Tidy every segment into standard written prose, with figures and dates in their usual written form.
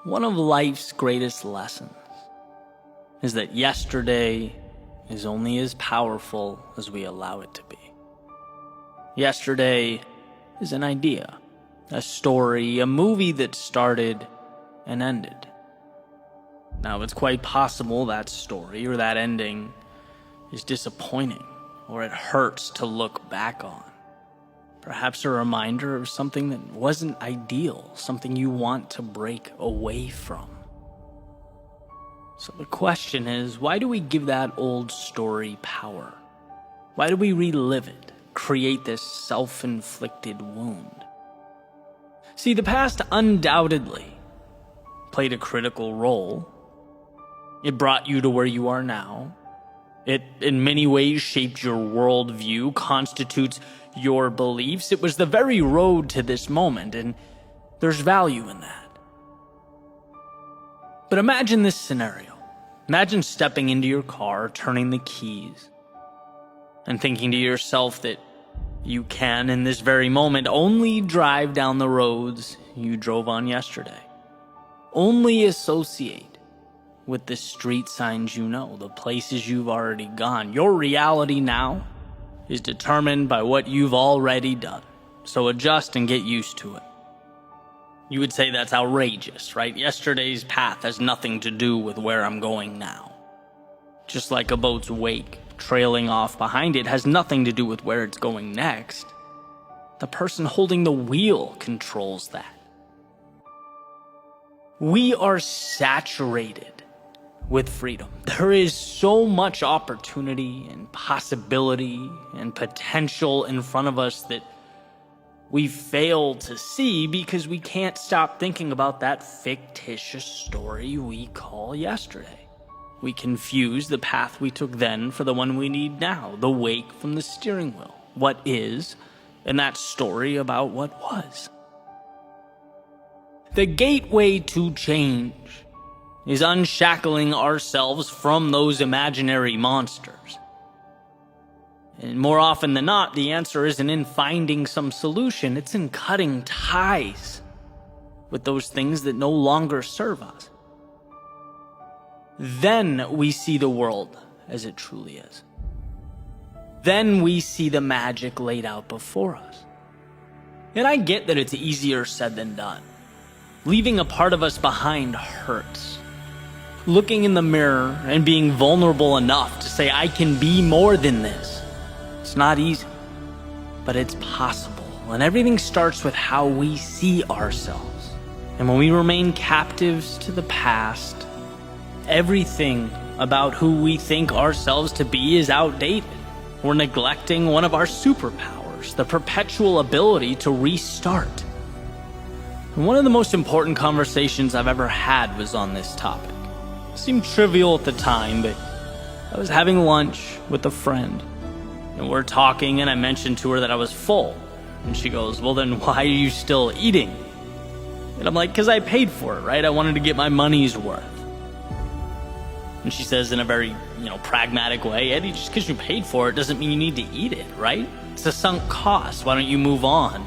One of life's greatest lessons is that yesterday is only as powerful as we allow it to be. Yesterday is an idea, a story, a movie that started and ended. Now, it's quite possible that story or that ending is disappointing, or it hurts to look back on. Perhaps a reminder of something that wasn't ideal, something you want to break away from. So the question is, why do we give that old story power? Why do we relive it, create this self-inflicted wound? See, the past undoubtedly played a critical role. It brought you to where you are now. It, in many ways, shaped your worldview, constitutes your beliefs. It was the very road to this moment, and there's value in that. But imagine this scenario. Imagine stepping into your car, turning the keys, and thinking to yourself that you can, in this very moment, only drive down the roads you drove on yesterday. Only associate with the street signs you know, the places you've already gone. Your reality now is determined by what you've already done. So adjust and get used to it. You would say that's outrageous, right? Yesterday's path has nothing to do with where I'm going now. Just like a boat's wake trailing off behind it has nothing to do with where it's going next. The person holding the wheel controls that. We are saturated with freedom. There is so much opportunity and possibility and potential in front of us that we fail to see because we can't stop thinking about that fictitious story we call yesterday. We confuse the path we took then for the one we need now, the wake from the steering wheel, what is, and that story about what was. The gateway to change is unshackling ourselves from those imaginary monsters. And more often than not, the answer isn't in finding some solution, it's in cutting ties with those things that no longer serve us. Then we see the world as it truly is. Then we see the magic laid out before us. And I get that it's easier said than done. Leaving a part of us behind hurts. Looking in the mirror and being vulnerable enough to say, I can be more than this. It's not easy, but it's possible. And everything starts with how we see ourselves. And when we remain captives to the past, everything about who we think ourselves to be is outdated. We're neglecting one of our superpowers, the perpetual ability to restart. And one of the most important conversations I've ever had was on this topic. It seemed trivial at the time, but I was having lunch with a friend, and we're talking, and I mentioned to her that I was full. And she goes, well, then why are you still eating? And I'm like, because I paid for it, right? I wanted to get my money's worth. And she says in a very, pragmatic way, Eddie, just because you paid for it doesn't mean you need to eat it, right? It's a sunk cost. Why don't you move on?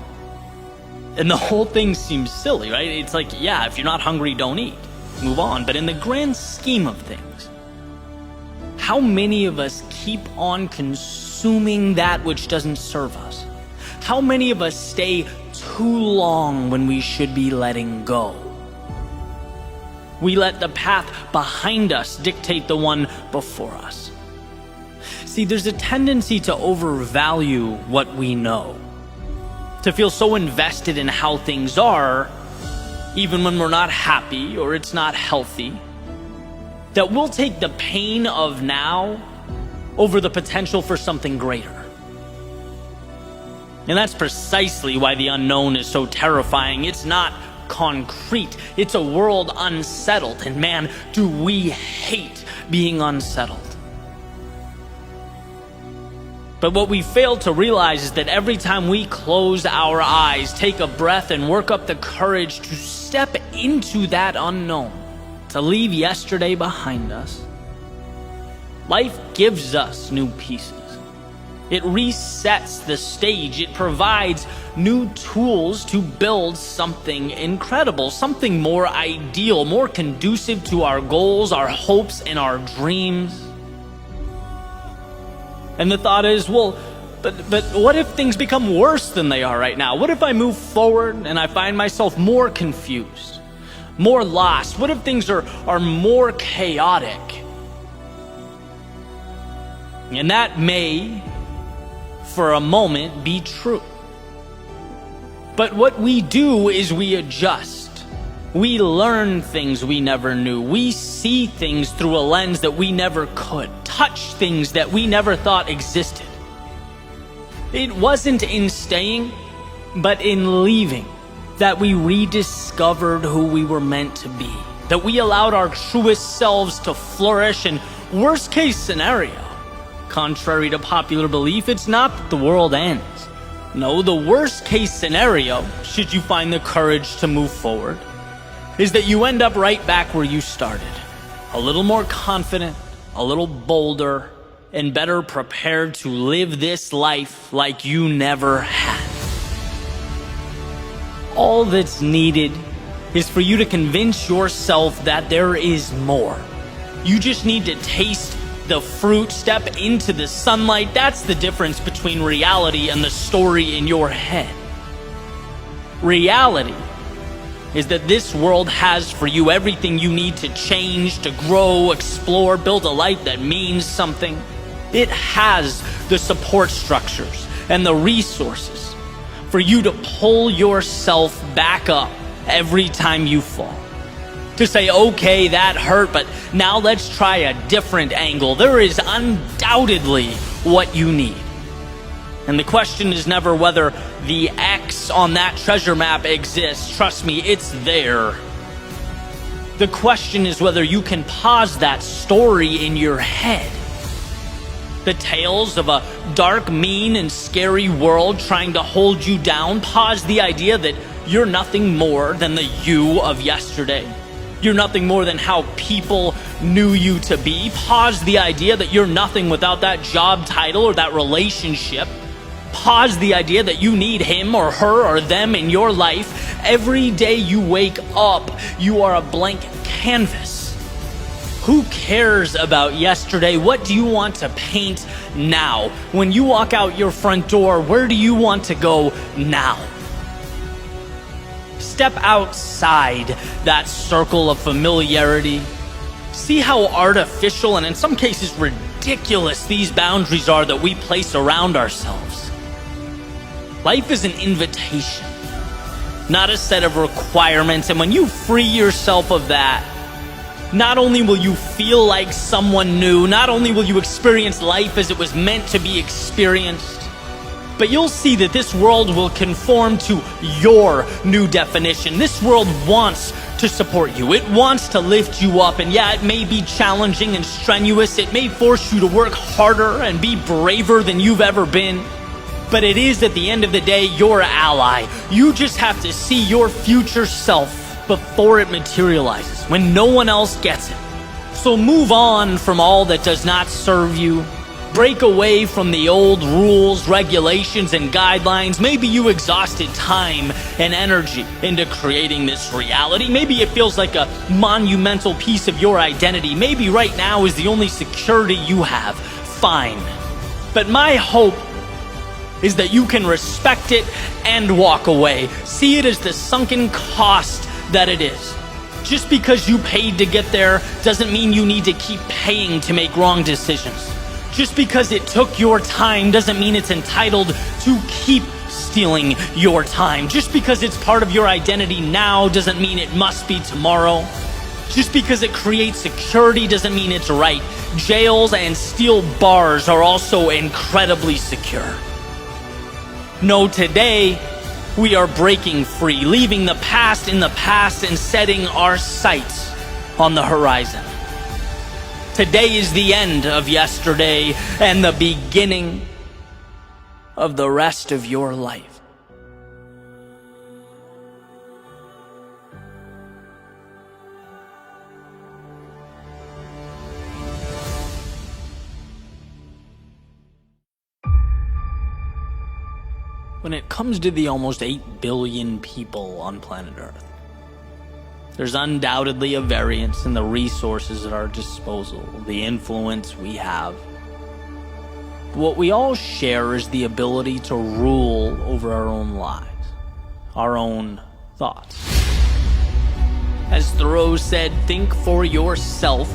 And the whole thing seems silly, right? It's like, yeah, if you're not hungry, don't eat. Move on. But in the grand scheme of things, how many of us keep on consuming that which doesn't serve us? How many of us stay too long when we should be letting go? We let the path behind us dictate the one before us. See, there's a tendency to overvalue what we know, to feel so invested in how things are, even when we're not happy or it's not healthy, that we'll take the pain of now over the potential for something greater. And that's precisely why the unknown is so terrifying. It's not concrete. It's a world unsettled. And man, do we hate being unsettled. But what we fail to realize is that every time we close our eyes, take a breath, and work up the courage to step into that unknown, to leave yesterday behind us, life gives us new pieces. It resets the stage. It provides new tools to build something incredible, something more ideal, more conducive to our goals, our hopes, and our dreams. And the thought is, well, but what if things become worse than they are right now? What if I move forward and I find myself more confused, more lost? What if things are more chaotic? And that may, for a moment, be true. But what we do is we adjust. We learn things we never knew. We see things through a lens that we never could. Touch things that we never thought existed. It wasn't in staying, but in leaving, that we rediscovered who we were meant to be. That we allowed our truest selves to flourish. And worst case scenario, contrary to popular belief, it's not that the world ends. No, the worst case scenario, should you find the courage to move forward, is that you end up right back where you started. A little more confident, a little bolder, and better prepared to live this life like you never had. All that's needed is for you to convince yourself that there is more. You just need to taste the fruit, step into the sunlight. That's the difference between reality and the story in your head. Reality is that this world has for you everything you need to change, to grow, explore, build a life that means something. It has the support structures and the resources for you to pull yourself back up every time you fall. To say, okay, that hurt, but now let's try a different angle. There is undoubtedly what you need. And the question is never whether the X on that treasure map exists. Trust me, it's there. The question is whether you can pause that story in your head. The tales of a dark, mean, and scary world trying to hold you down. Pause the idea that you're nothing more than the you of yesterday. You're nothing more than how people knew you to be. Pause the idea that you're nothing without that job title or that relationship. Pause the idea that you need him or her or them in your life. Every day you wake up, you are a blank canvas. Who cares about yesterday? What do you want to paint now? When you walk out your front door, where do you want to go now? Step outside that circle of familiarity. See how artificial and in some cases ridiculous these boundaries are that we place around ourselves. Life is an invitation, not a set of requirements. And when you free yourself of that, not only will you feel like someone new, not only will you experience life as it was meant to be experienced, but you'll see that this world will conform to your new definition. This world wants to support you. It wants to lift you up. And yeah, it may be challenging and strenuous. It may force you to work harder and be braver than you've ever been. But it is, at the end of the day, your ally. You just have to see your future self before it materializes, when no one else gets it. So move on from all that does not serve you. Break away from the old rules, regulations, and guidelines. Maybe you exhausted time and energy into creating this reality. Maybe it feels like a monumental piece of your identity. Maybe right now is the only security you have. Fine. But my hope is that you can respect it and walk away. See it as the sunken cost that it is. Just because you paid to get there doesn't mean you need to keep paying to make wrong decisions. Just because it took your time doesn't mean it's entitled to keep stealing your time. Just because it's part of your identity now doesn't mean it must be tomorrow. Just because it creates security doesn't mean it's right. Jails and steel bars are also incredibly secure. No, today we are breaking free, leaving the past in the past and setting our sights on the horizon. Today is the end of yesterday and the beginning of the rest of your life. When it comes to the almost 8 billion people on planet Earth, there's undoubtedly a variance in the resources at our disposal, the influence we have. What we all share is the ability to rule over our own lives, our own thoughts. As Thoreau said, think for yourself,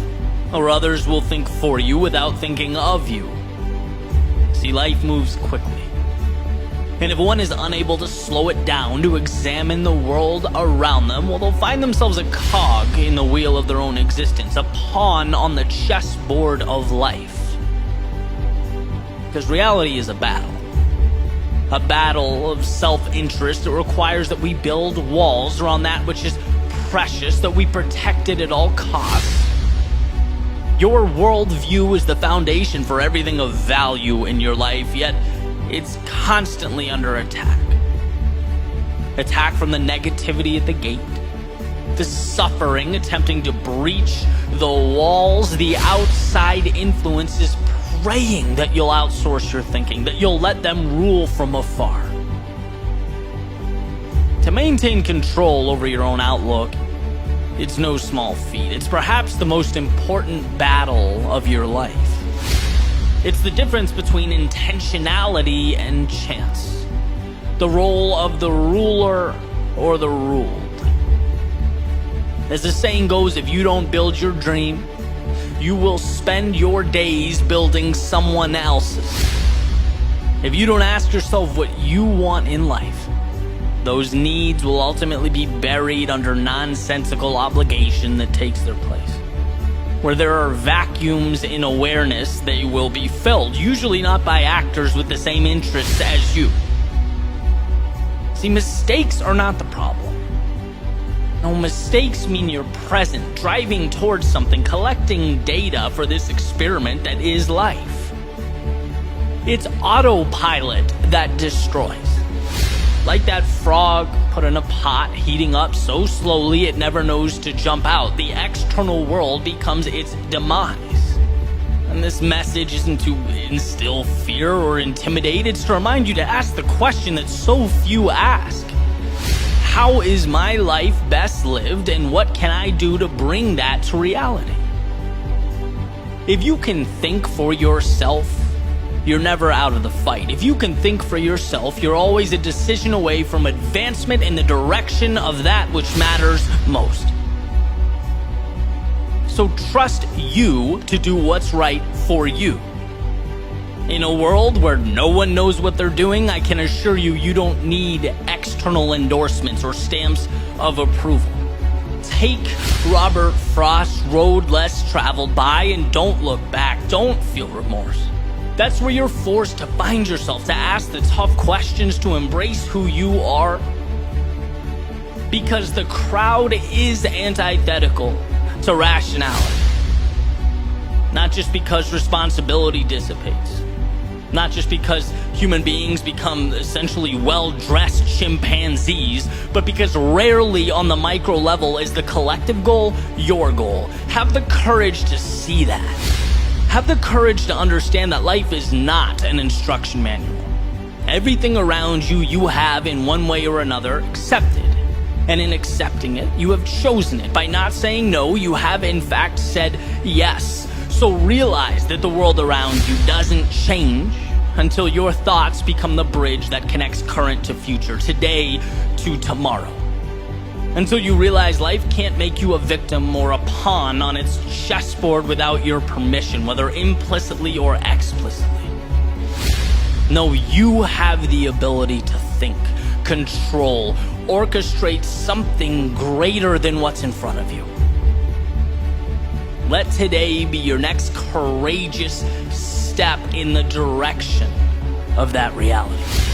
or others will think for you without thinking of you. See, life moves quickly. And if one is unable to slow it down to examine the world around them, well, they'll find themselves a cog in the wheel of their own existence, a pawn on the chessboard of life. Because reality is a battle of self-interest that requires that we build walls around that which is precious, that we protect it at all costs. Your worldview is the foundation for everything of value in your life, yet it's constantly under attack. Attack from the negativity at the gate, the suffering attempting to breach the walls, the outside influences praying that you'll outsource your thinking, that you'll let them rule from afar. To maintain control over your own outlook, it's no small feat. It's perhaps the most important battle of your life. It's the difference between intentionality and chance. The role of the ruler or the ruled. As the saying goes, if you don't build your dream, you will spend your days building someone else's. If you don't ask yourself what you want in life, those needs will ultimately be buried under nonsensical obligation that takes their place. Where there are vacuums in awareness, they will be filled, usually not by actors with the same interests as you. See, mistakes are not the problem. No, mistakes mean you're present, driving towards something, collecting data for this experiment that is life. It's autopilot that destroys. Like that frog put in a pot, heating up so slowly it never knows to jump out. The external world becomes its demise. And this message isn't to instill fear or intimidate, it's to remind you to ask the question that so few ask. How is my life best lived, and what can I do to bring that to reality? If you can think for yourself, you're never out of the fight. If you can think for yourself, you're always a decision away from advancement in the direction of that which matters most. So trust you to do what's right for you. In a world where no one knows what they're doing, I can assure you, you don't need external endorsements or stamps of approval. Take Robert Frost's road less traveled by and don't look back. Don't feel remorse. That's where you're forced to find yourself, to ask the tough questions, to embrace who you are. Because the crowd is antithetical to rationality. Not just because responsibility dissipates. Not just because human beings become essentially well-dressed chimpanzees, but because rarely on the micro level is the collective goal your goal. Have the courage to see that. Have the courage to understand that life is not an instruction manual. Everything around you, you have in one way or another accepted. And in accepting it, you have chosen it. By not saying no, you have in fact said yes. So realize that the world around you doesn't change until your thoughts become the bridge that connects current to future, today to tomorrow. Until you realize life can't make you a victim or a pawn on its chessboard without your permission, whether implicitly or explicitly. No, you have the ability to think, control, orchestrate something greater than what's in front of you. Let today be your next courageous step in the direction of that reality.